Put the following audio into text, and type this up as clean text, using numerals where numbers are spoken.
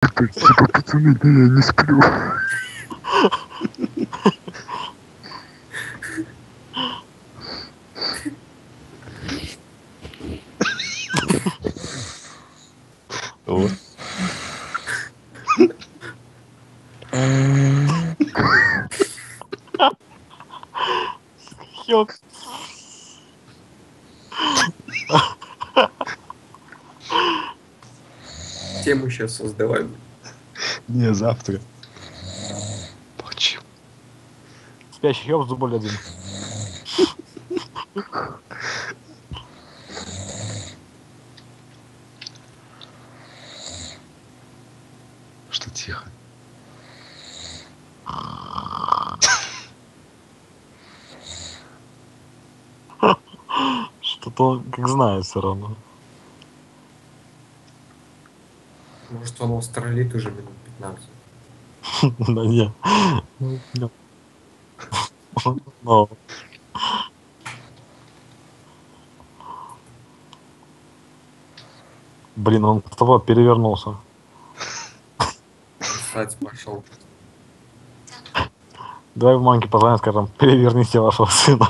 Типа, пацаны, да я не сплю. Вот. Ёк. Тему сейчас создавай. Не, завтра. Почему? Спящий ёб зуболь один. Что тихо? Что-то он как знает все равно. Может, он австралит уже минут 15. Да не. Но. Блин, он с тобой перевернулся. Срать пошел. Давай в мамке позвоним, скажем, переверните вашего сына.